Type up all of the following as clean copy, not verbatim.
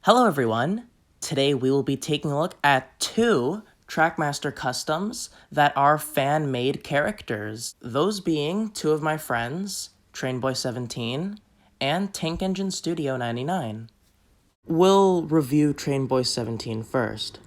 Hello everyone! Today we will be taking a look at two Trackmaster customs that are fan-made characters. Those being two of my friends, Trainboy17 and Tank Engine Studio 99. We'll review Trainboy17 first.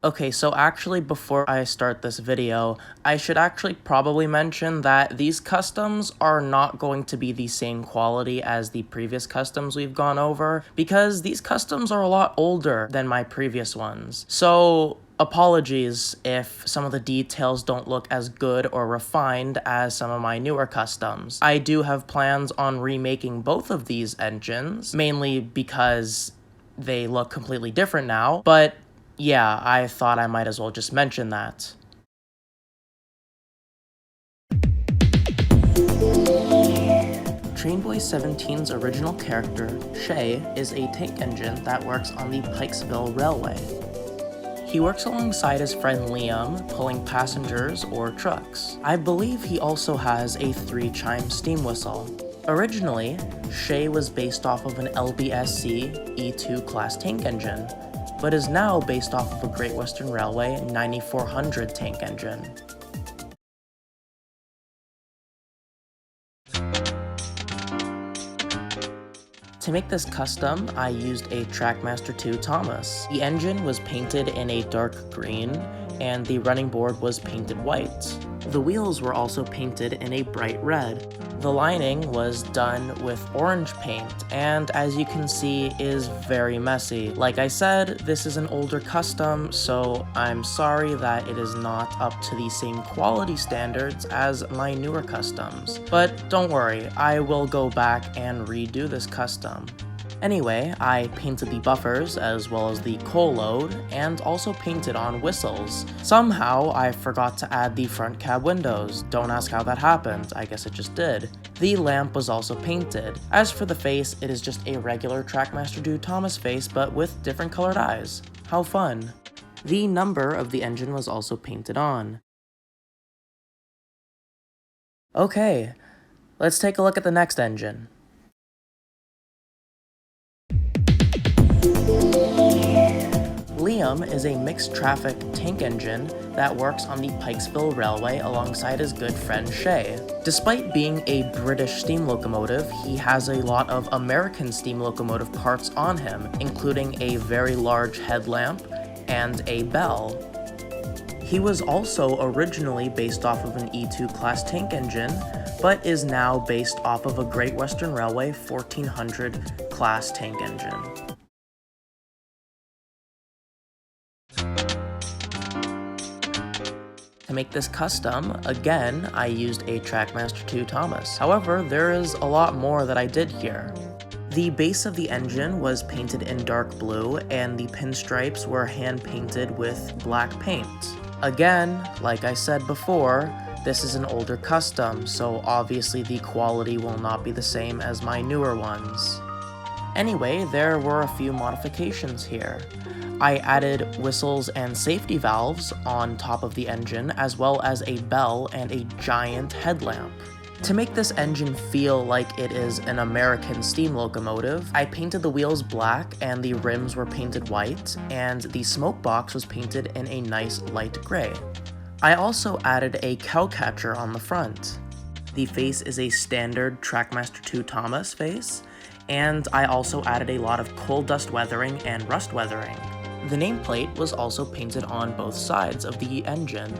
Okay, so actually before I start this video, I should actually probably mention that these customs are not going to be the same quality as the previous customs we've gone over, because these customs are a lot older than my previous ones. So apologies if some of the details don't look as good or refined as some of my newer customs. I do have plans on remaking both of these engines, mainly because they look completely different now, but yeah, I thought I might as well just mention that. Trainboy17's original character, Shay, is a tank engine that works on the Pikesville Railway. He works alongside his friend Liam, pulling passengers or trucks. I believe he also has a 3-chime steam whistle. Originally, Shea was based off of an LBSC E2 class tank engine, but is now based off of a Great Western Railway 9400 tank engine. To make this custom, I used a Trackmaster 2 Thomas. The engine was painted in a dark green, and the running board was painted white. The wheels were also painted in a bright red. The lining was done with orange paint, and as you can see, is very messy. Like I said, this is an older custom, so I'm sorry that it is not up to the same quality standards as my newer customs. But don't worry, I will go back and redo this custom. Anyway, I painted the buffers as well as the coal load, and also painted on whistles. Somehow, I forgot to add the front cab windows. Don't ask how that happened, I guess it just did. The lamp was also painted. As for the face, it is just a regular Trackmaster 2 Thomas face, but with different colored eyes. How fun. The number of the engine was also painted on. Okay, let's take a look at the next engine. Liam is a mixed-traffic tank engine that works on the Pikesville Railway alongside his good friend Shay. Despite being a British steam locomotive, he has a lot of American steam locomotive parts on him, including a very large headlamp and a bell. He was also originally based off of an E2 class tank engine, but is now based off of a Great Western Railway 1400 class tank engine. To make this custom, again, I used a Trackmaster 2 Thomas. However, there is a lot more that I did here. The base of the engine was painted in dark blue, and the pinstripes were hand-painted with black paint. Again, like I said before, this is an older custom, so obviously the quality will not be the same as my newer ones. Anyway, there were a few modifications here. I added whistles and safety valves on top of the engine, as well as a bell and a giant headlamp. To make this engine feel like it is an American steam locomotive, I painted the wheels black and the rims were painted white, and the smoke box was painted in a nice light gray. I also added a cowcatcher on the front. The face is a standard Trackmaster 2 Thomas face, and I also added a lot of coal dust weathering and rust weathering. The nameplate was also painted on both sides of the engine.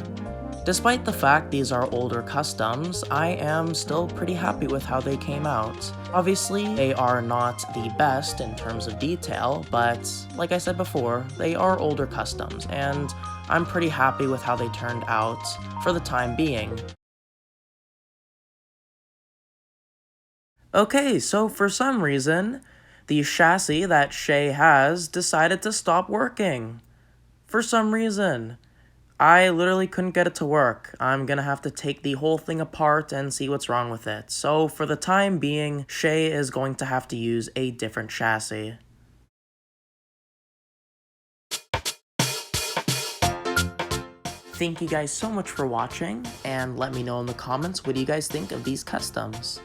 Despite the fact these are older customs, I am still pretty happy with how they came out. Obviously, they are not the best in terms of detail, but like I said before, they are older customs, and I'm pretty happy with how they turned out for the time being. Okay, so for some reason, the chassis that Shay has decided to stop working. For some reason. I literally couldn't get it to work. I'm gonna have to take the whole thing apart and see what's wrong with it. So for the time being, Shay is going to have to use a different chassis. Thank you guys so much for watching, and let me know in the comments what do you guys think of these customs.